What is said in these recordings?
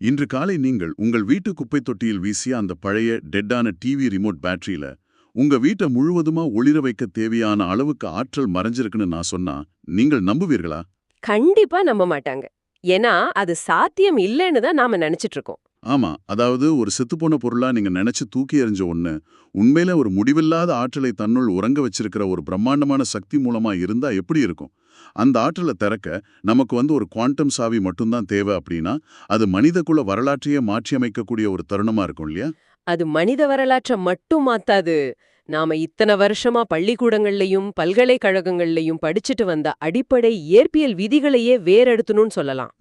இன்று காலை நீங்கள் உங்கள் வீட்டு குப்பை தொட்டியில் வீசிய அந்த பழைய டெட்டான டிவி ரிமோட் பேட்டரியில உங்க வீட்டை முழுவதுமா ஒளிர வைக்க தேவையான அளவுக்கு ஆற்றல் மறைஞ்சிருக்குன்னு நான் சொன்னா நீங்கள் நம்புவீர்களா? கண்டிப்பா நம்ப மாட்டாங்க. ஏன்னா அது சாத்தியம் இல்லைன்னு தான் நாம நினைச்சிட்டு இருக்கோம். ஆமா, அதாவது ஒரு செத்துப்போன பொருளா நீங்க நினைச்சு தூக்கி எறிஞ்ச ஒண்ணு உண்மையில ஒரு முடிவில்லாத ஆற்றலை தன்னுள் உறங்க வச்சிருக்கிற ஒரு பிரம்மாண்டமான சக்தி மூலமா இருந்தா எப்படி இருக்கும்? அந்த ஆற்றலை திறக்க நமக்கு ஒரு குவாண்டம் சாவி மட்டும்தான் தேவை அப்படின்னா அது மனிதகுல வரலாற்றையே மாற்றியமைக்கக்கூடிய ஒரு தருணமா இருக்கும் இல்லையா? அது மனித வரலாற்றை மட்டும் மாத்தாது. நாம இத்தனை வருஷமா பள்ளிக்கூடங்கள்லயும் பல்கலைக்கழகங்கள்லயும் படிச்சுட்டு வந்த அடிப்படை இயற்பியல் விதிகளையே வேறெடுத்துணும்னு சொல்லலாம்.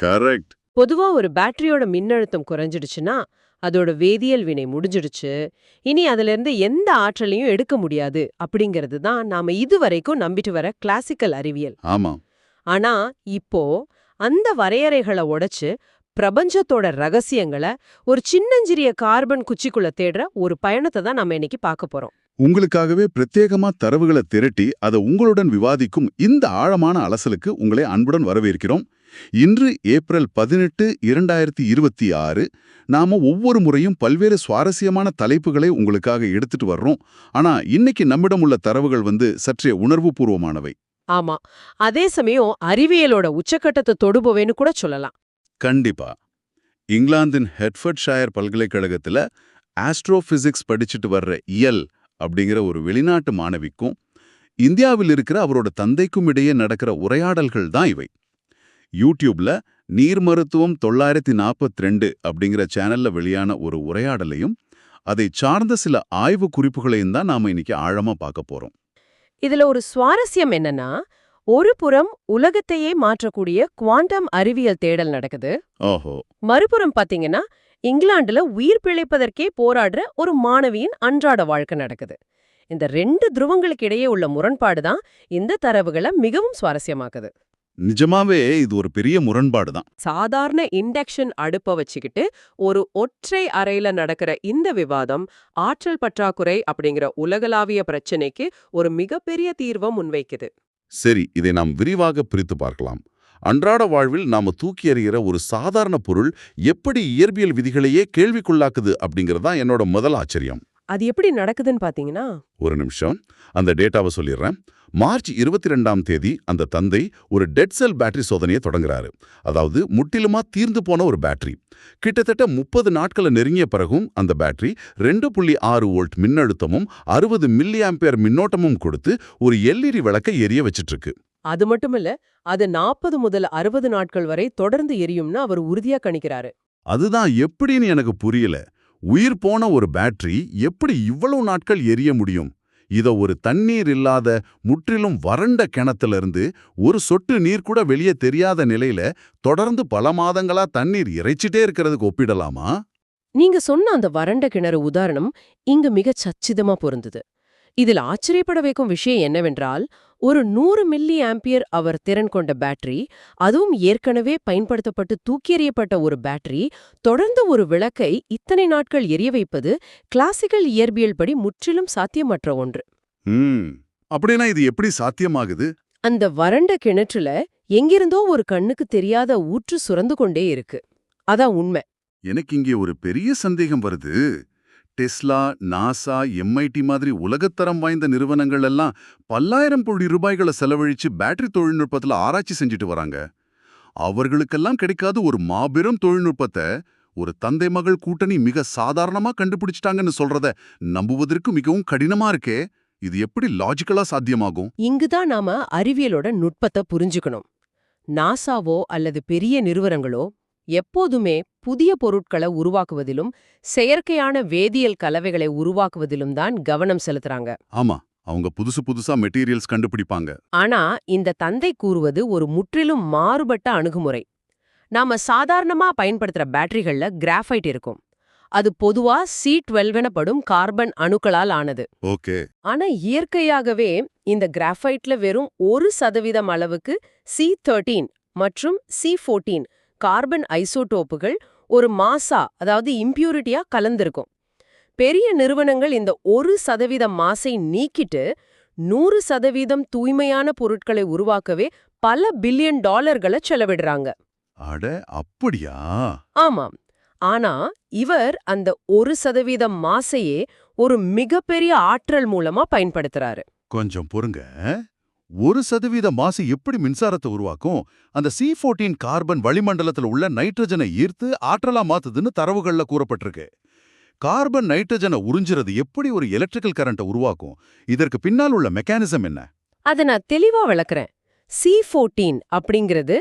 கரெக்ட். பொதுவா ஒரு பேட்டரியோட மின்னழுத்தம் குறைஞ்சிடுச்சுன்னா அதோட வேதியியல் வினை முடிஞ்சிடுச்சு, இனி அதுல இருந்து எந்த ஆற்றலையும் எடுக்க முடியாது அப்படிங்கிறது தான் நாம இதுவரைக்கும் நம்பிட்டு வர கிளாசிக்கல் அறிவியல். ஆமா. ஆனா இப்போ அந்த வரையறைகளை உடைச்சு பிரபஞ்சத்தோட ரகசியங்களை ஒரு சின்னஞ்சிறிய கார்பன் குச்சிக்குள்ள தேடுற ஒரு பயணத்தை தான் நம்ம இன்னைக்கு பார்க்க போறோம். உங்களுக்காகவே பிரத்யேகமா தரவுகளை திரட்டி அதை உங்களுடன் விவாதிக்கும் இந்த ஆழமான அலசலுக்கு உங்களை அன்புடன் வரவேற்கிறோம். இன்று ஏப்ரல் 18, 2026. நாம ஒவ்வொரு முறையும் பல்வேறு சுவாரஸ்யமான தலைப்புகளை உங்களுக்காக எடுத்துட்டு வர்றோம். ஆனா இன்னைக்கு நம்மிடம் உள்ள தரவுகள் சற்றே உணர்வுபூர்வமானவை. ஆமா, அதே சமயம் அறிவியலோட உச்சக்கட்டத்தை தொடுபவேன்னு கூட சொல்லலாம். கண்டிப்பா. இங்கிலாந்தின் ஹெட்ஃபர்ட்ஷயர் பல்கலைக்கழகத்துல ஆஸ்ட்ரோபிசிக்ஸ் படிச்சுட்டு வர்ற இயல் அப்படிங்கிற ஒரு வெளிநாட்டு மாணவிக்கும் இந்தியாவில் இருக்கிற அவரோட தந்தைக்கும் இடையே நடக்கிற உரையாடல்கள் தான் இவை. யூடியூப்ல நீர் மருத்துவம் 942 அப்படிங்கிற சேனல்ல வெளியான ஒரு உரையாடலையும் அதை சார்ந்த சில ஆய்வு குறிப்புகளையும் தான் நாம இன்னைக்கு ஆழமா பார்க்க போறோம். இதுல ஒரு சுவாரஸ்யம் என்னன்னா, ஒரு புறம் உலகத்தையே மாற்றக்கூடிய குவாண்டம் அறிவியல் தேடல் நடக்குது. ஓஹோ. மறுபுறம் பாத்தீங்கன்னா இங்கிலாந்துல உயிர் பிழைப்பதற்கே போராடுற ஒரு மாணவியின் அன்றாட வாழ்க்கை நடக்குது. இந்த ரெண்டு துருவங்களுக்கு இடையே உள்ள முரண்பாடு தான் இந்த தரவுகளை மிகவும் சுவாரஸ்யமாக்குது. நிஜமாவே இது ஒரு பெரிய முரண்பாடு தான். சாதாரண இண்டக்ஷன் அடுப்ப வச்சுக்கிட்டு ஒரு ஒற்றை அறையில நடக்கிற இந்த விவாதம் ஆற்றல் பற்றாக்குறை அப்படிங்கிற உலகளாவிய பிரச்சனைக்கு ஒரு மிகப்பெரிய தீர்வை முன்வைக்குது. சரி, இதை நாம் விரிவாக பிரித்து பார்க்கலாம். அன்றாட வாழ்வில் நாம தூக்கி எறிகிற ஒரு சாதாரண பொருள் எப்படி இயற்பியல் விதிகளையே கேள்விக்குள்ளாக்குது அப்படிங்கறதா என்னோட முதல் ஆச்சரியம். அது எப்படி நடக்குதுன்னு பாத்தீங்கன்னா, ஒரு நிமிஷம், அந்த டேட்டாவை சொல்லிடுறேன். மார்ச் 22ஆம் தேதி அந்த தந்தை ஒரு டெட் செல் பேட்டரி சோதனையை தொடங்குறாரு. அதாவது முற்றிலுமா தீர்ந்து போன ஒரு பேட்டரி. கிட்டத்தட்ட 30 நாட்களை நெருங்கிய பிறகும் அந்த பேட்டரி 2.6 வோல்ட் மின்னழுத்தமும் 60 மில்லி ஆம்பியர் மின்னோட்டமும் கொடுத்து ஒரு எல்இடி விளக்கை எரிய வச்சிட்டு இருக்கு. அது மட்டுமில்ல, அது 40 முதல் 60 நாட்கள் வரை தொடர்ந்து எரியும்னு அவர் உறுதியா கணிக்கிறாரு. அதுதான் எப்படின்னு எனக்கு புரியல. உயிர் போன ஒரு பேட்டரி எப்படி இவ்வளவு நாட்கள் எரிய முடியும்? இத ஒரு தண்ணீர் இல்லாத முற்றிலும் வறண்ட கிணத்திலிருந்து ஒரு சொட்டு நீர் கூட வெளியே தெரியாத நிலையில தொடர்ந்து பல மாதங்களா தண்ணீர் இறைச்சிட்டே இருக்கிறதுக்கு ஒப்பிடலாமா? நீங்க சொன்ன அந்த வறண்ட கிணறு உதாரணம் இங்கு மிகச் சச்சிதமா பொருந்தது. இதில் ஆச்சரியப்பட வைக்கும் விஷயம் என்னவென்றால், ஒரு 100 மில்லி ஆம்பியர் அவர் திறன் கொண்ட பேட்டரி, அதுவும் ஏற்கனவே பயன்படுத்தப்பட்டு தூக்கி எறியப்பட்ட ஒரு பேட்டரி, தொடர்ந்து ஒரு விளக்கை இத்தனை நாட்கள் எரிய வைப்பது கிளாசிக்கல் இயற்பியல் படி முற்றிலும் சாத்தியமற்ற ஒன்று. அப்படின்னா இது எப்படி சாத்தியமாகுது? அந்த வறண்ட கிணற்றுல எங்கிருந்தோ ஒரு கண்ணுக்கு தெரியாத ஊற்று சுரந்து கொண்டே இருக்கு. அதான் உண்மை. எனக்கு இங்கே ஒரு பெரிய சந்தேகம் வருது. டெஸ்லா, நாசா, எம்ஐடி மாதிரி உலகத்தரம் வாய்ந்த நிறுவனங்கள் எல்லாம் பல்லாயிரம் கோடி ரூபாய்களை செலவழிச்சு பேட்டரி தொழில்நுட்பத்துல ஆராய்ச்சி செஞ்சுட்டு வராங்க. அவர்களுக்கெல்லாம் கிடைக்காத ஒரு மாபெரும் தொழில்நுட்பத்தை ஒரு தந்தை மகள் கூட்டணி மிக சாதாரணமா கண்டுபிடிச்சிட்டாங்கன்னு சொல்றத நம்புவதற்கு மிகவும் கடினமா இருக்கே. இது எப்படி லாஜிக்கலா சாத்தியமாகும்? இங்குதான் நாம அறிவியலோட நுட்பத்தை புரிஞ்சுக்கணும். நாசாவோ அல்லது பெரிய நிறுவனங்களோ எப்போதுமே புதிய பொருட்களை உருவாக்குவதிலும் செயற்கையான வேதியியல் கலவைகளை உருவாக்குவதிலும் தான் கவனம் செலுத்துறாங்க. ஆமா, அவங்க புதுசு புதுசா மெட்டீரியல்ஸ் கண்டுபிடிப்பாங்க. ஆனா இந்த தந்தை கூறுவது ஒரு முற்றிலும் மாறுபட்ட அணுகுமுறை. நாம சாதாரணமா பயன்படுத்துற பேட்டரிகள்ல கிராஃபைட் இருக்கும். அது பொதுவா C12 எனப்படும் கார்பன் அணுக்களால் ஆனது. ஓகே. ஆனா இயற்கையாகவே இந்த கிராஃபைட்ல வெறும் 1% அளவுக்கு C13 மற்றும் C14 கார்பன் ஐசோடோப்புகள் ஒரு மாசா, அதாவது இம்பியூரிட்டியா கலந்திருக்கும். பெரிய நிறுவனங்கள் இந்த 1% மாசை நீக்கிட்டு 100% தூய்மையான பொருட்களை உருவாக்கவே பல பில்லியன் டாலர்களை செலவிடுறாங்க. அட அப்படியா? ஆமாம். ஆனா இவர் அந்த 1% மாசையே ஒரு மிகப்பெரிய ஆற்றல் மூலமா பயன்படுத்துறாரு. கொஞ்சம் பொறுங்க. 1% மாசு எப்படி மின்சாரத்தை உருவாக்கும்? அந்த C14 கார்பன் வளிமண்டலத்துல உள்ள நைட்ரஜனை ஈர்த்து ஆற்றலா மாத்துதுன்னு தரவுகள்ல கூறப்பட்டிருக்கு. கார்பன் நைட்ரஜனை உறிஞ்சுறது எப்படி ஒரு எலக்ட்ரிக்கல் கரண்ட்டை உருவாக்கும்? இதற்கு பின்னால் உள்ள மெக்கானிசம் என்ன? அத நான் தெளிவா விளக்குறேன். C14 அப்படிங்கிறது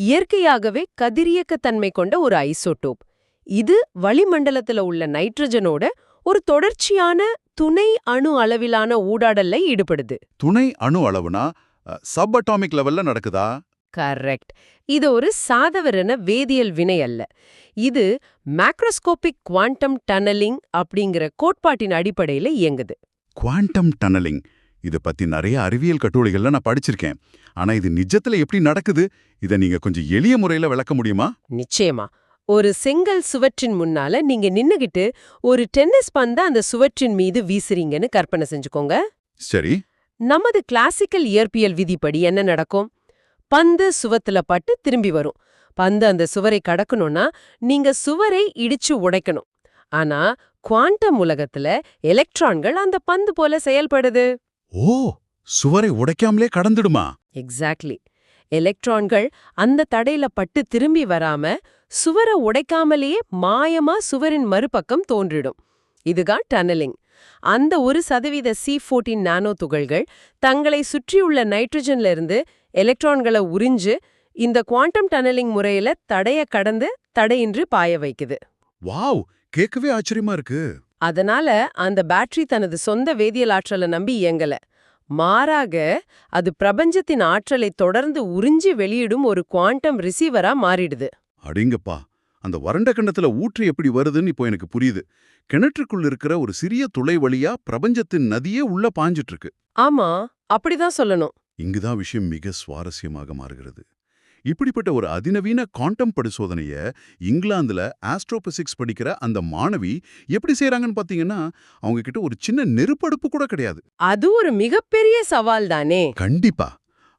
இயற்கையாகவே கதிரியக்கத்தன்மை கொண்ட ஒரு ஐசோடோப். இது வளிமண்டலத்துல உள்ள நைட்ரஜனோட ஒரு தொடர்ச்சியான துணை அணு அளவிலான ஊடாடல்ல ஈடுபடுது. துணை அணு அளவுனா சப் அட்டாமிக் லெவல்ல நடக்குதா? கரெக்ட். இது ஒரு சாதாரண வேதியியல் வினை அல்ல. இது மேக்ரோஸ்கோபிக் குவாண்டம் டனலிங் அப்படிங்கிற கோட்பாட்டின் அடிப்படையில இயங்குது. குவாண்டம் டனலிங் இத பத்தி நிறைய அறிவியல் கட்டுரைகள்ல நான் படிச்சிருக்கேன். ஆனா இது நிஜத்துல எப்படி நடக்குது? இத நீங்க கொஞ்சம் எளிய முறையில விளக்க முடியுமா? நிச்சயமா. ஒரு செங்கல் சுவற்றின் முன்னால நீங்க நின்னுகிட்டு ஒரு டென்னிஸ் பந்த அந்த சுவற்றின் மீது வீசுறீங்கன்னு கற்பனை செஞ்சுக்கோங்க. சரி. நமது கிளாசிக்கல் இயற்பியல் விதிப்படி என்ன நடக்கும்? பந்து சுவத்துல பட்டு திரும்பி வரும். பந்து அந்த சுவரை கடக்கணும்னா நீங்க சுவரை இடிச்சு உடைக்கணும். ஆனா குவாண்டம் உலகத்துல எலக்ட்ரான்கள் அந்த பந்து போல செயல்படுது. ஓ, சுவரை உடைக்காமலே கடந்துடுமா? எக்ஸாக்ட்லி. எலக்ட்ரான்கள் அந்த தடையில பட்டு திரும்பி வராம சுவரை உடைக்காமலேயே மாயமா சுவரின் மறுபக்கம் தோன்றிடும். இதுதான் டனலிங். அந்த 1% C14 நானோ துகள்கள் தங்களை சுற்றியுள்ள நைட்ரஜன்ல இருந்து எலக்ட்ரான்களை உறிஞ்சு இந்த குவாண்டம் டனலிங் முறையில தடைய கடந்து தடையின்றி பாய வைக்குது. வாவ், கேட்கவே ஆச்சரியமா இருக்கு. அதனால அந்த பேட்டரி தனது சொந்த வேதியியல் ஆற்றலை நம்பி இயங்கல. மாறாக அது பிரபஞ்சத்தின் ஆற்றலை தொடர்ந்து உறிஞ்சி வெளியிடும் ஒரு குவாண்டம் ரிசீவரா மாறிடுது. அடிங்கப்பா, அந்த வறண்ட கிண்ணத்துல ஊற்று எப்படி வருதுன்னு இப்போ எனக்கு புரியுது. கிணற்றுக்குள்ள இருக்கிற ஒரு சிறிய துளை வழியா பிரபஞ்சத்தின் நதியே உள்ள பாஞ்சிட்டு இருக்கு. ஆமா, அப்படிதான் சொல்லணும். இங்குதான் விஷயம் மிக சுவாரஸ்யமாக மாறுகிறது. இப்படிப்பட்ட ஒரு அதிநவீன குவாண்டம் பரிசோதனைய இங்கிலாந்துல ஆஸ்ட்ரோபிசிக்ஸ் படிக்கிற அந்த மாணவி எப்படி செய்றாங்கன்னு பாத்தீங்கன்னா, அவங்க கிட்ட ஒரு சின்ன நெருப்படுப்பு கூட கிடையாது. அது ஒரு மிகப்பெரிய சவால் தானே. கண்டிப்பா.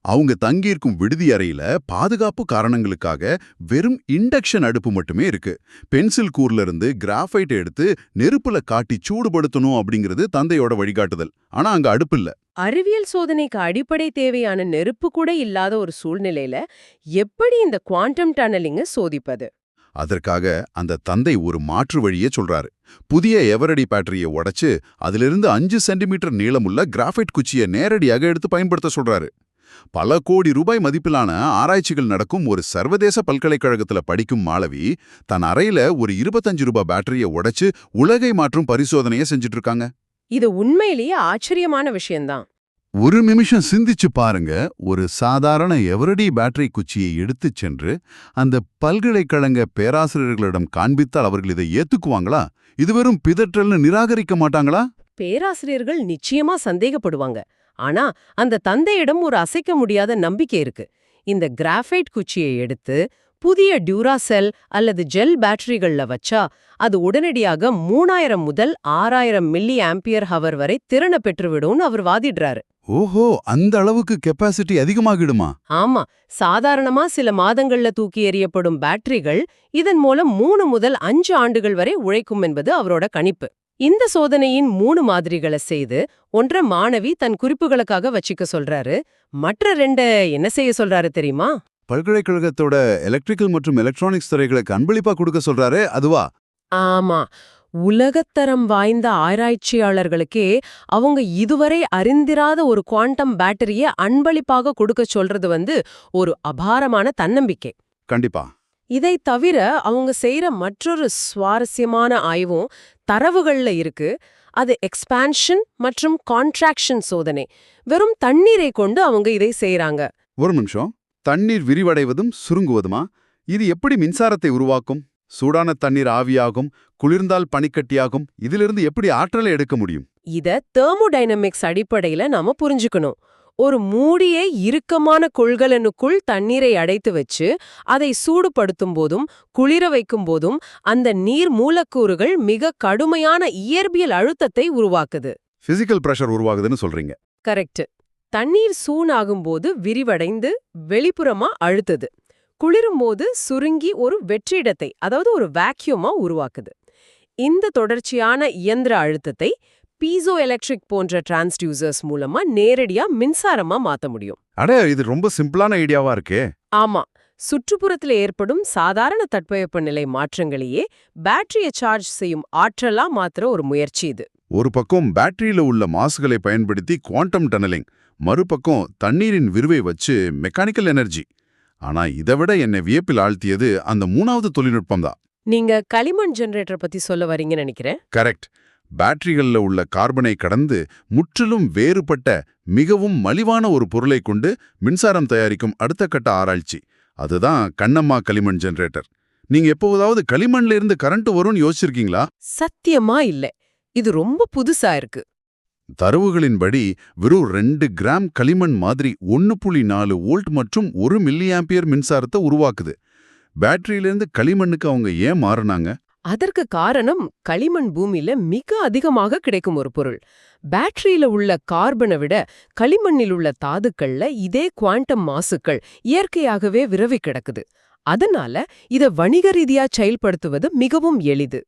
அவங்க தங்கியிருக்கும் விடுதி அறையில பாதுகாப்பு காரணங்களுக்காக வெறும் இண்டக்ஷன் அடுப்பு மட்டுமே இருக்கு. பென்சில் கூர்ல இருந்து கிராஃபைட் எடுத்து நெருப்புல காட்டி சூடுபடுத்தணும் அப்படிங்கிறது தந்தையோட வழிகாட்டுதல். ஆனா அங்க அடுப்பு இல்ல. அறிவியல் சோதனைக்கு அடிப்படை தேவையான நெருப்பு கூட இல்லாத ஒரு சூழ்நிலையில எப்படி இந்த குவாண்டம் டனலிங்க சோதிப்பது? அதற்காக அந்த தந்தை ஒரு மாற்று வழியே சொல்றாரு. புதிய எவரடி பேட்டரியை உடைச்சு அதிலிருந்து 5 சென்டிமீட்டர் நீளமுள்ள கிராஃபைட் குச்சியை நேரடியாக எடுத்து பயன்படுத்த சொல்றாரு. பல கோடி ரூபாய் மதிப்பிலான ஆராய்ச்சிகள் நடக்கும் ஒரு சர்வதேச பல்கலைக்கழகத்துல படிக்கும் மாளவி தன் அறையில ஒரு 25 ரூபாய் பேட்டரியை உடைச்சு உலகை மாற்றும் பரிசோதனையை செஞ்சுட்டு இருக்காங்க. இது உண்மையிலேயே ஆச்சரியமான விஷயம்தான். ஒரு நிமிஷம் சிந்திச்சு பாருங்க. ஒரு சாதாரண எவரடி பேட்டரி குச்சியை எடுத்துச் சென்று அந்த பல்கலைக்கழக பேராசிரியர்களிடம் காண்பித்தால் அவர்கள் இதை ஏத்துக்குவாங்களா? இது வெறும் பிதற்றல்னு நிராகரிக்க மாட்டாங்களா? பேராசிரியர்கள் நிச்சயமா சந்தேகப்படுவாங்க. ஆனா அந்த தந்தையிடம் ஒரு அசைக்க முடியாத நம்பிக்கை இருக்கு. இந்த கிராஃபைட் குச்சியை எடுத்து புதிய டியூராசெல் அல்லது ஜெல் பேட்டரிகள்ல வச்சா அது உடனடியாக 3000 முதல் 6000 மில்லி ஆம்பியர் ஹவர் வரை திறனை பெற்றுவிடும்னு அவர் வாதிடுறாரு. ஓஹோ, அந்த அளவுக்கு கெப்பாசிட்டி அதிகமாகிடுமா? ஆமா, சாதாரணமா சில மாதங்கள்ல தூக்கி எறியப்படும் பேட்டரிகள் இதன் மூலம் 3 முதல் 5 ஆண்டுகள் வரை உழைக்கும் என்பது அவரோட கணிப்பு. இந்த சோதனையின் 3 மாதிரிகளை செய்து ஒன்ற மாணவி தன் குறிப்புகளுக்காக வச்சுக்க சொல்றாரு. மற்ற 2 என்ன செய்ய சொல்றாரு தெரியுமா? பல்கலைக்கழகத்தோட எலக்ட்ரிக்கல் மற்றும் எலக்ட்ரானிக்ஸ் துறைகளுக்கு அன்பளிப்பா கொடுக்க சொல்றாரு, அதுவா? ஆமா, உலகத்தரம் வாய்ந்த ஆராய்ச்சியாளர்களுக்கே அவங்க இதுவரை அறிந்திராத ஒரு குவாண்டம் பேட்டரிய அன்பளிப்பாக கொடுக்க சொல்றது ஒரு அபாரமான தன்னம்பிக்கை. கண்டிப்பா. இதை தவிர அவங்க செய்யற மற்றொரு சுவாரஸ்யமான ஆய்வும் தரவுகள்ல இருக்கு. அது எக்ஸ்பான்ஷன் மற்றும் கான்ட்ராக்ஷன் சோதனை. வெறும் தண்ணீரை கொண்டு அவங்க இதை செய்யறாங்க. ஒரு நிமிஷம். தண்ணீர் விரிவடைவதும் சுருங்குவதுமா? இது எப்படி மின்சாரத்தை உருவாக்கும்? சூடான தண்ணீர் ஆவியாகும், குளிர்ந்தால் பனிக்கட்டியாகும். இதிலிருந்து எப்படி ஆற்றலை எடுக்க முடியும்? இத தெர்மோடைனமிக்ஸ் அடிப்படையில நாம புரிஞ்சுக்கணும். ஒரு மூடிய இறுக்கமான கொள்கலனுக்குள் தண்ணீரை அடைத்து வச்சு அதை சூடுபடுத்தும் போதும் குளிர வைக்கும் போதும் அந்த நீர் மூலக்கூறுகள் மிக கடுமையான இயற்பியல் அழுத்தத்தை உருவாக்குது. பிசிக்கல் பிரஷர் உருவாகுதுன்னு சொல்றீங்க. கரெக்ட். தண்ணீர் சூடாகும்போது விரிவடைந்து வெளிப்புறமா அழுத்துது. குளிரும்போது சுருங்கி ஒரு வெற்றிடத்தை, அதாவது ஒரு வேக்யூமா உருவாக்குது. இந்த தொடர்ச்சியான இயந்திர அழுத்தத்தை பீசோ எலக்ட்ரிக் போன்ற டிரான்ஸ்டியூசர்ஸ் மூலமா நேரடியா மின்சாரமா மாத்த முடியும். அட, இது ரொம்ப சிம்பிளான ஐடியாவா இருக்கே. ஆமா, சுற்றுப்புறத்துல ஏற்படும் சாதாரண தட்பவெப்பநிலை மாற்றங்களையே பேட்டரியை சார்ஜ் செய்யும் ஆற்றலா மாத்துற ஒரு முயற்சி இது. ஒரு பக்கம் பேட்டரியில உள்ள மாசுகளை பயன்படுத்தி குவாண்டம் டனலிங், மறுபக்கம் தண்ணீரின் விரிவை வச்சு மெக்கானிக்கல் எனர்ஜி. ஆனா இதை விட என்னை வியப்பில் ஆழ்த்தியது அந்த மூணாவது தொழில்நுட்பம் தான். நீங்க களிமண் ஜெனரேட்டர் பத்தி சொல்ல வரீங்கன்னு நினைக்கிறேன். கரெக்ட். பேட்டரிகள்ல உள்ள கார்பனை கடந்து முற்றிலும் வேறுபட்ட மிகவும் மலிவான ஒரு பொருளை கொண்டு மின்சாரம் தயாரிக்கும் அடுத்த கட்ட ஆராய்ச்சி. அதுதான் கண்ணம்மா களிமண் ஜெனரேட்டர். நீங்க எப்போதாவது களிமண்ல இருந்து கரண்ட் வரும்னு யோசிச்சிருக்கீங்களா? சத்தியமா இல்ல. இது ரொம்ப புதுசா இருக்கு. தரவுகளின்படி வெறும் 2 கிராம் களிமண் மாதிரி 1.4 வோல்ட் மற்றும் 1 மில்லியாம்பியர் மின்சாரத்தை உருவாக்குது. பேட்டரியிலிருந்து களிமண்ணுக்கு அவங்க ஏன் மாறினாங்க? அதற்கு காரணம் களிமண் பூமியில மிக அதிகமாக கிடைக்கும் ஒரு பொருள். பேட்டரியில உள்ள கார்பனை விட களிமண்ணில் உள்ள தாதுக்கள்ல இதே குவாண்டம் மாசுக்கள் இயற்கையாகவே விரவி கிடக்குது. அதனால இத வணிக ரீதியா செயல்படுத்துவது மிகவும் எளிது.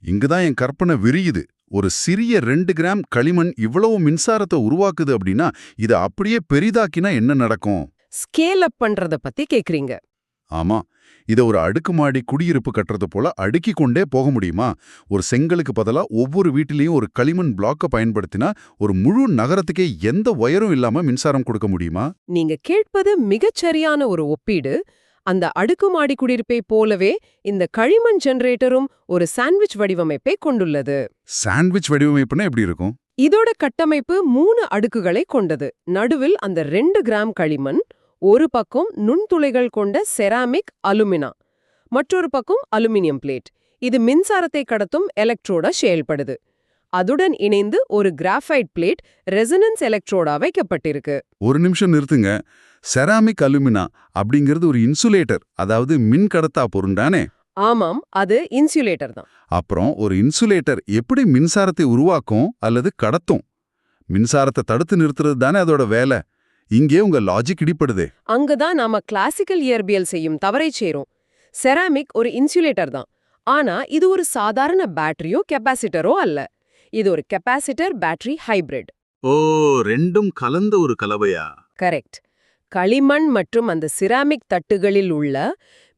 இங்குதான் என் கற்பனை விரியுது. ஒரு சிறிய 2 கிராம் களிமண் இவ்வளவு மின்சாரத்தை உருவாக்குது அப்படின்னா இதை அப்படியே பெரிதாக்கினா என்ன நடக்கும்? ஸ்கேல் அப் பண்றத பத்தி கேக்குறீங்க. ஆமா, இதை ஒரு அடுக்குமாடி குடியிருப்பு கட்டுறது போல அடுக்கி கொண்டே போக முடியுமா? ஒரு செங்கலுக்கு பதிலா ஒவ்வொரு வீட்டிலையும் ஒரு களிமண் பிளாக்கை பயன்படுத்தினா ஒரு முழு நகரத்துக்கே எந்த ஒயரும் இல்லாம மின்சாரம் கொடுக்க முடியுமா? நீங்க கேட்பது மிகச்சரியான ஒரு ஒப்பீடு. அந்த அடுக்குமாடி குடியிருப்பை போலவே இந்த களிமண் ஜெனரேட்டரும் ஒரு சாண்ட்விச் வடிவமைப்பை கொண்டுள்ளது. சாண்ட்விச் வடிவமைப்புனா எப்படி இருக்கும்? இதோட கட்டமைப்பு 3 அடுக்குகளை கொண்டது. நடுவில் அந்த 2 கிராம் களிமண், ஒரு பக்கம் நுண்துளைகள் கொண்ட செராமிக் அலுமினா, மற்றொரு பக்கம் அலுமினியம் பிளேட். இது மின்சாரத்தை கடத்தும் எலக்ட்ரோடா செயல்படுது. அதுடன் இணைந்து ஒரு கிராஃபைட் பிளேட் ரெசனன்ஸ் எலக்ட்ரோடா வைக்கப்பட்டிருக்கு. ஒரு நிமிஷம் நிறுத்துங்க. செராமிக் அலுமினா அப்படிங்கிறது ஒரு இன்சுலேட்டர், அதாவது மின் கடத்தா பொருண்டானே? ஆமாம், அது இன்சுலேட்டர் தான். அப்புறம் ஒரு இன்சுலேட்டர் எப்படி மின்சாரத்தை உருவாக்கும் அல்லது கடத்தும்? மின்சாரத்தை தடுத்து நிறுத்துறது தானே அதோட வேலை. இங்கே உங்க லாஜிக் இடிப்படுதே. அங்கதான் நாம கிளாசிக்கல் இயற்பியல் செய்யும் தவறை சேரும். செராமிக் ஒரு இன்சுலேட்டர் தான். ஆனா இது ஒரு சாதாரண பேட்டரியோ கெப்பாசிட்டரோ அல்ல. இது ஒரு கெப்பாசிட்டர் பேட்டரி ஹைபிரிட். ஓ, ரெண்டும் கலந்த ஒரு கலவையா? கரெக்ட். களிமண் மற்றும் அந்த சிராமிக் தட்டுகளில் உள்ள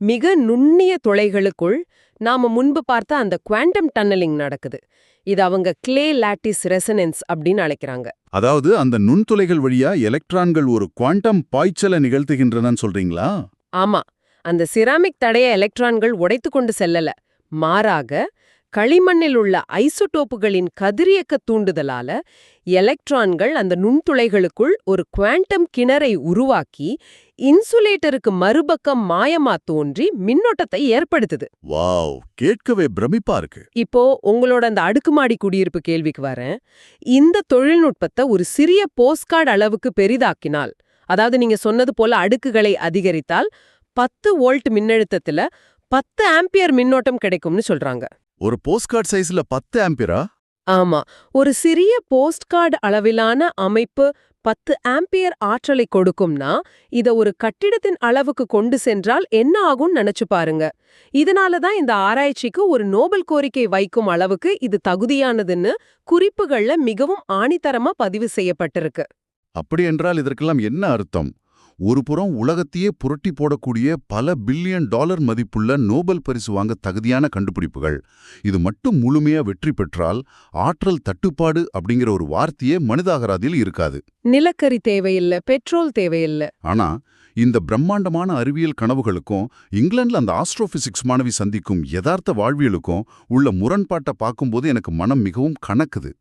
மிக நுண்ணிய துளைகளுக்குள் நாம முன்பு பார்த்த அந்த குவாண்டம் டன்னலிங் நடக்குது. இது அவங்க கிளே லாட்டிஸ் ரெசனன்ஸ் அப்படின்னு அழைக்கிறாங்க. அதாவது அந்த நுண்துளைகள் வழியா எலக்ட்ரான்கள் ஒரு குவாண்டம் பாய்ச்சலை நிகழ்த்துகின்றனன்னு சொல்றீங்களா? ஆமா, அந்த சிராமிக் தடைய எலக்ட்ரான்கள் உடைத்து கொண்டு செல்லல. மாறாக களிமண்ணில் உள்ள ஐசோடோப்புகளின் கதிரியக்க தூண்டுதலால எலக்ட்ரான்கள் அந்த நுண்துளைகளுக்குள் ஒரு குவாண்டம் கிணறை உருவாக்கி இன்சுலேட்டருக்கு மறுபக்கம் மாயமா தோன்றி மின்னோட்டத்தை ஏற்படுத்துது. வாவ், கேட்கவே பிரமிப்பா இருக்கு. இப்போ உங்களோட அந்த அடுக்குமாடி குடியிருப்பு கேள்விக்கு வரேன். இந்த தொழில்நுட்பத்தை ஒரு சிறிய போஸ்ட்கார்டு அளவுக்கு பெரிதாக்கினால், அதாவது நீங்க சொன்னது போல அடுக்குகளை அதிகரித்தால் 10 வோல்ட் மின்னழுத்தத்துல 10 ஆம்பியர் மின்னோட்டம் கிடைக்கும்னு சொல்றாங்க. ஒரு போஸ்ட்கார்டு சைஸ்ல 10 ஆம்பியரா? ஆமா, ஒரு சிறிய போஸ்ட்கார்டு அளவிலான அமைப்பு 10 ஆம்பியர் ஆற்றலை கொடுக்கும்னா இத ஒரு கட்டிடத்தின் அளவுக்கு கொண்டு சென்றால் என்ன ஆகும்னு நினைச்சு பாருங்க. இதனாலதான் இந்த ஆராய்ச்சிக்கு ஒரு நோபல் கோரிக்கை வைக்கும் அளவுக்கு இது தகுதியானதுன்னு குறிப்புகள்ல மிகவும் ஆணித்தரமா பதிவு செய்யப்பட்டிருக்கு. அப்படி என்றால் இதற்கெல்லாம் என்ன அர்த்தம்? ஒரு புறம் உலகத்தையே புரட்டி போடக்கூடிய பல பில்லியன் டாலர் மதிப்புள்ள நோபல் பரிசு வாங்க தகுதியான கண்டுபிடிப்புகள். இது மட்டும் முழுமையா வெற்றி பெற்றால் ஆற்றல் தட்டுப்பாடு அப்படிங்கிற ஒரு வார்த்தையே மனிதாகராதியில் இருக்காது. நிலக்கரி தேவையில்லை, பெட்ரோல் தேவையில்லை. ஆனா இந்த பிரம்மாண்டமான அறிவியல் கனவுகளுக்கும் இங்கிலாந்துல அந்த ஆஸ்ட்ரோபிசிக்ஸ் மாணவி சந்திக்கும் யதார்த்த வாழ்வியலுக்கும் உள்ள முரண்பாட்டை பார்க்கும்போது எனக்கு மனம் மிகவும் கணக்குது.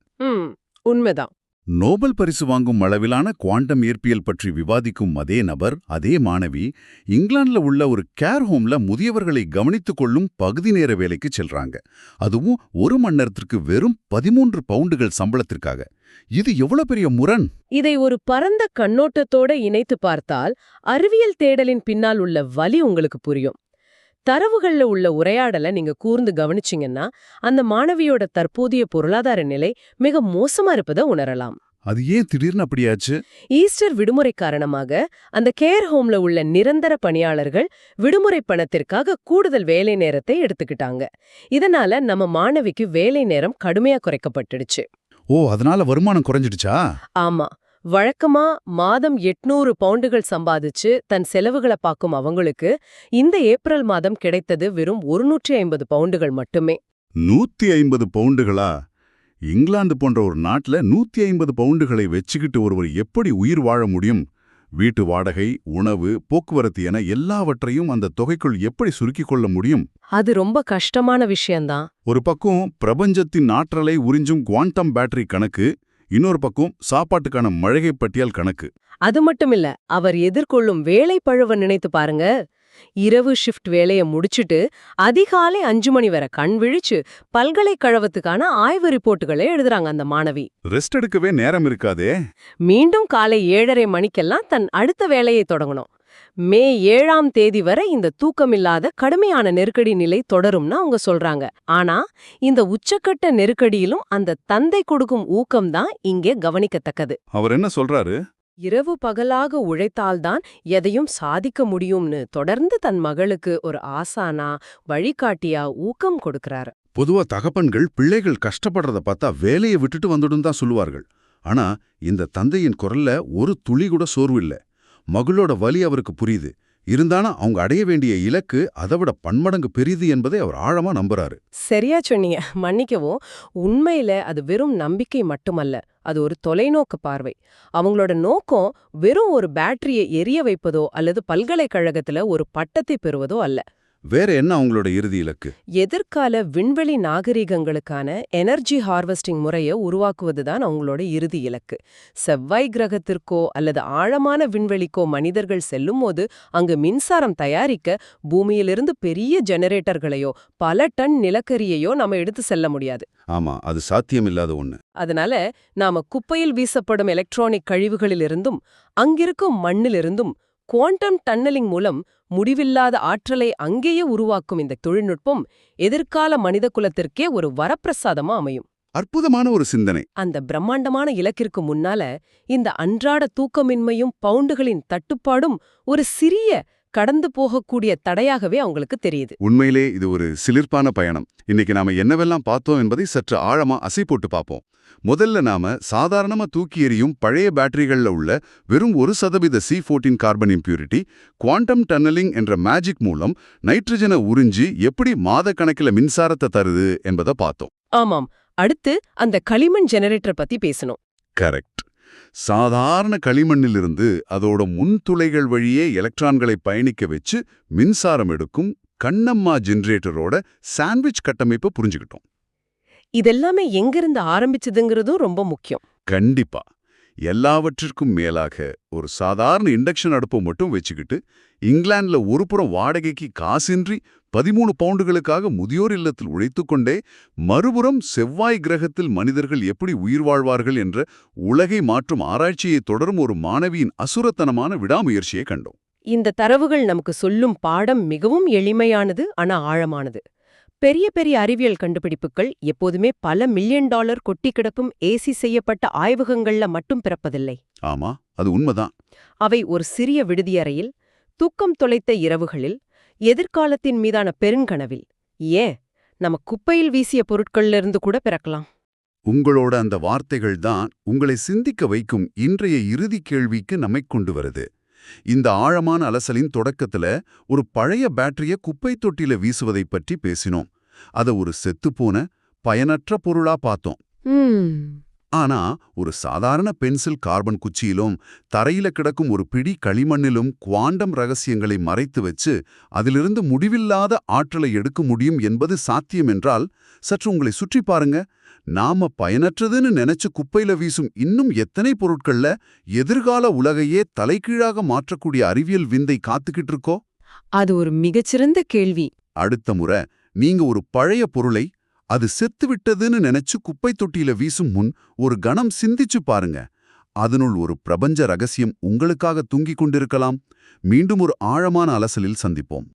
உண்மைதான். நோபல் பரிசு வாங்கும் அளவிலான குவாண்டம் இயற்பியல் பற்றி விவாதிக்கும் அதே நபர், அதே மாணவி, இங்கிலாந்துல உள்ள ஒரு கேர் ஹோம்ல முதியவர்களை கவனித்துக் கொள்ளும் பகுதி நேர வேலைக்கு செல்றாங்க. அதுவும் ஒரு மணி நேரத்திற்கு வெறும் 13 பவுண்டுகள் சம்பளத்திற்காக. இது எவ்வளவு பெரிய முரண்! இதை ஒரு பரந்த கண்ணோட்டத்தோட இணைத்து பார்த்தால் அறிவியல் தேடலின் பின்னால் உள்ள வலி உங்களுக்கு புரியும். தரவுகள்ல உள்ள உரையாடலை நீங்க கூர்ந்து கவனிச்சிங்கன்னா அந்த மாணவியோட தற்போதைய பொருளாதார நிலை மிக மோசமா இருப்பதை உணரலாம். அது ஏன் திடீர்னு அப்படியாச்சு? ஈஸ்டர் விடுமுறை காரணமாக அந்த கேர் ஹோம்ல உள்ள நிரந்தர பணியாளர்கள் விடுமுறை பணத்திற்காக கூடுதல் வேலை நேரத்தை எடுத்துக்கிட்டாங்க. இதனால நம்ம மாணவிக்கு வேலை நேரம் கடுமையா குறைக்கப்பட்டுடுச்சு. ஓ, அதனால வருமானம் குறைஞ்சிடுச்சா? ஆமா. வழக்கமா மாதம் 800 பவுண்டுகள் சம்பாதிச்சு தன் செலவுகளை பார்க்கும் அவங்களுக்கு இந்த ஏப்ரல் மாதம் கிடைத்தது வெறும் 150 பவுண்டுகள் மட்டுமே. 150 பவுண்டுகளா? இங்கிலாந்து போன்ற ஒரு நாட்டுல 150 பவுண்டுகளை வச்சுக்கிட்டு ஒருவர் எப்படி உயிர் வாழ முடியும்? வீட்டு வாடகை, உணவு, போக்குவரத்து என எல்லாவற்றையும் அந்த தொகைக்குள் எப்படி சுருக்கிக் கொள்ள முடியும்? அது ரொம்ப கஷ்டமான விஷயம்தான். ஒரு பக்கம் பிரபஞ்சத்தின் ஆற்றலை உறிஞ்சும் குவாண்டம் பேட்டரி கணக்கு, இன்னொரு பக்கம் சாப்பாட்டுக்கான மழை பட்டியல் கணக்கு. அது மட்டுமில்ல, அவர் எதிர்கொள்ளும் வேலை பழுவை நினைத்து பாருங்க. இரவு ஷிஃப்ட் வேலைய முடிச்சிட்டு அதிகாலை 5 மணி வரை கண் விழிச்சு பல்கலைக்கழகத்துக்கான ஆய்வு ரிப்போர்ட்டுகளை எழுதுறாங்க அந்த மாணவி. ரெஸ்ட் எடுக்கவே நேரம் இருக்காதே. மீண்டும் காலை 7:30 மணிக்கெல்லாம் தன் அடுத்த வேலையை தொடங்கணும். மே 7ஆம் தேதி வரை இந்த தூக்கமில்லாத கடுமையான நெருக்கடி நிலை தொடரும்னு அவங்க சொல்றாங்க. ஆனா இந்த உச்சக்கட்ட நெருக்கடியிலும் அந்த தந்தை கொடுக்கும் ஊக்கம்தான் இங்கே கவனிக்கத்தக்கது. அவர் என்ன சொல்றாரு? இரவு பகலாக உழைத்தால்தான் எதையும் சாதிக்க முடியும்னு தொடர்ந்து தன் மகளுக்கு ஒரு ஆசானா, வழிகாட்டியா ஊக்கம் கொடுக்கறாரு. பொதுவா தகப்பன்கள் பிள்ளைகள் கஷ்டப்படுறத பார்த்தா வேலையை விட்டுட்டு வந்துடும் தான் சொல்லுவார்கள். ஆனா இந்த தந்தையின் குரல்ல ஒரு துளி கூட சோர்வு இல்ல. மகளோட வலி அவருக்கு புரியுது. இருந்தாலும் அவங்க அடைய வேண்டிய இலக்கு அதைவிட பன்மடங்கு பெரிது என்பதை அவர் ஆழமா நம்புறாரு. சரியா சொன்னீங்க. மன்னிக்கவும், உண்மையில அது வெறும் நம்பிக்கை மட்டுமல்ல, அது ஒரு தொலைநோக்கு பார்வை. அவங்களோட நோக்கம் வெறும் ஒரு பேட்டரியை எரிய வைப்பதோ அல்லது பல்கலைக்கழகத்துல ஒரு பட்டத்தை பெறுவதோ அல்ல. வேற என்ன அவங்களோட இறுதி இலக்கு? எதிர்கால விண்வெளி நாகரிகங்களுக்கான எனர்ஜி ஹார்வெஸ்டிங் முறையை உருவாக்குவதுதான் அவங்களோட இறுதி இலக்கு. செவ்வாய் கிரகத்திற்கோ அல்லது ஆழமான விண்வெளிக்கோ மனிதர்கள் செல்லும்போது அங்கு மின்சாரம் தயாரிக்க பூமியிலிருந்து பெரிய ஜெனரேட்டர்களையோ பல டன் நிலக்கரியையோ நாம எடுத்து செல்ல முடியாது. ஆமா, அது சாத்தியமில்லாத ஒண்ணு. அதனால நாம குப்பையில் வீசப்படும் எலக்ட்ரானிக் கழிவுகளிலிருந்தும் அங்கிருக்கும் மண்ணிலிருந்தும் குவாண்டம் டன்னலிங் மூலம் முடிவில்லாத ஆற்றலை அங்கேயே உருவாக்கும் இந்த தொழில்நுட்பம் எதிர்கால மனித குலத்திற்கே ஒரு வரப்பிரசாதமா அமையும். அற்புதமான ஒரு சிந்தனை. அந்த பிரம்மாண்டமான இலக்கிற்கு முன்னால இந்த அன்றாட தூக்கமின்மையும் பவுண்டுகளின் தட்டுப்பாடும் ஒரு சிறிய கடந்து போகக்கூடிய தடையாகவே அவங்களுக்கு தெரியுது. உண்மையிலே இது ஒரு சிலிர்ப்பான பயணம். இன்னைக்கு நாம என்னவெல்லாம் பார்த்தோம் என்பதை சற்று ஆழமா அசை போட்டு பார்ப்போம். முதல்ல நாம சாதாரணமா தூக்கி எறியும் பழைய பேட்டரிகள்ல உள்ள வெறும் 1% C14 carbon impurity quantum tunnelling என்ற மேஜிக் மூலம் நைட்ரஜனை உறிஞ்சி எப்படி மாத கணக்கில் மின்சாரத்தை தருது என்பதை பார்த்தோம். ஆமாம். அடுத்து அந்த களிமண் ஜெனரேட்டர் பத்தி பேசணும். கரெக்ட். சாதாரண களிமண்ணிலிருந்து அதோட முன்துளைகள் வழியே எலக்ட்ரான்களை பயணிக்க வச்சு மின்சாரம் எடுக்கும் கண்ணம்மா ஜெனரேட்டரோட சாண்ட்விச் கட்டமைப்பை புரிஞ்சுக்கிட்டோம். இதெல்லாமே எங்கிருந்து ஆரம்பிச்சதுங்கிறதும் ரொம்ப முக்கியம். கண்டிப்பா. எல்லாவற்றிற்கும் மேலாக ஒரு சாதாரண இண்டக்ஷன் அடுப்பை மட்டும் வச்சுக்கிட்டு இங்கிலாந்துல ஒரு புறம் வாடகைக்கு காசின்றி 13 பவுண்டுகளுக்காக முதியோர் இல்லத்தில் உழைத்துக்கொண்டே மறுபுறம் செவ்வாய் கிரகத்தில் மனிதர்கள் எப்படி உயிர் வாழ்வார்கள் என்ற உலகை மாற்றும் ஆராய்ச்சியை தொடரும் ஒரு மாணவியின் அசுரத்தனமான விடாமுயற்சியை கண்டோம். இந்த தரவுகள் நமக்கு சொல்லும் பாடம் மிகவும் எளிமையானது, ஆனா ஆழமானது. பெரிய பெரிய அறிவியல் கண்டுபிடிப்புகள் எப்போதுமே பல மில்லியன் டாலர் கொட்டி கிடக்கும் ஏசி செய்யப்பட்ட ஆய்வகங்கள்ல மட்டும் பிறப்பதில்லை. ஆமா, அது உண்மைதான். அவை ஒரு சிறிய விடுதியறையில், தூக்கம் தொலைத்த இரவுகளில், எதிர்காலத்தின் மீதான பெருங்கனவில், ஏன் நம்ம குப்பையில் வீசிய பொருட்கள்ல இருந்து கூட பிறக்கலாம். உங்களோட அந்த வார்த்தைகள் தான் உங்களை சிந்திக்க வைக்கும் இன்றைய இறுதி கேள்விக்கு நம்மை கொண்டு வருது. இந்த ஆழமான அலசலின் தொடக்கத்துல ஒரு பழைய பேட்டரிய குப்பை தொட்டில வீசுவதை பற்றி பேசினோம். அத ஒரு செத்துப்போன பயனற்ற பொருளா பார்த்தோம். ஆனா ஒரு சாதாரண பென்சில் கார்பன் குச்சியிலும் தரையில கிடக்கும் ஒரு பிடி களிமண்ணிலும் குவாண்டம் ரகசியங்களை மறைத்து வச்சு அதிலிருந்து முடிவில்லாத ஆற்றலை எடுக்க முடியும் என்பது சாத்தியம் என்றால் சற்று உங்களை சுற்றி பாருங்க. நாம பயனற்றதுன்னு நினைச்சு குப்பையில வீசும் இன்னும் எத்தனை பொருட்கள்ல எதிர்கால உலகையே தலைகீழாக மாற்றக்கூடிய அறிவியல் விந்தை காத்துக்கிட்டு இருக்கோ? அது ஒரு மிகச்சிறந்த கேள்வி. அடுத்த முறை நீங்க ஒரு பழைய பொருளை அது செத்துவிட்டதுன்னு நினைச்சு குப்பை தொட்டியில வீசும் முன் ஒரு கணம் சிந்திச்சு பாருங்க. அதனுள் ஒரு பிரபஞ்ச ரகசியம் உங்களுக்காக தூங்கிக் கொண்டிருக்கலாம். மீண்டும் ஒரு ஆழமான அலசலில் சந்திப்போம்.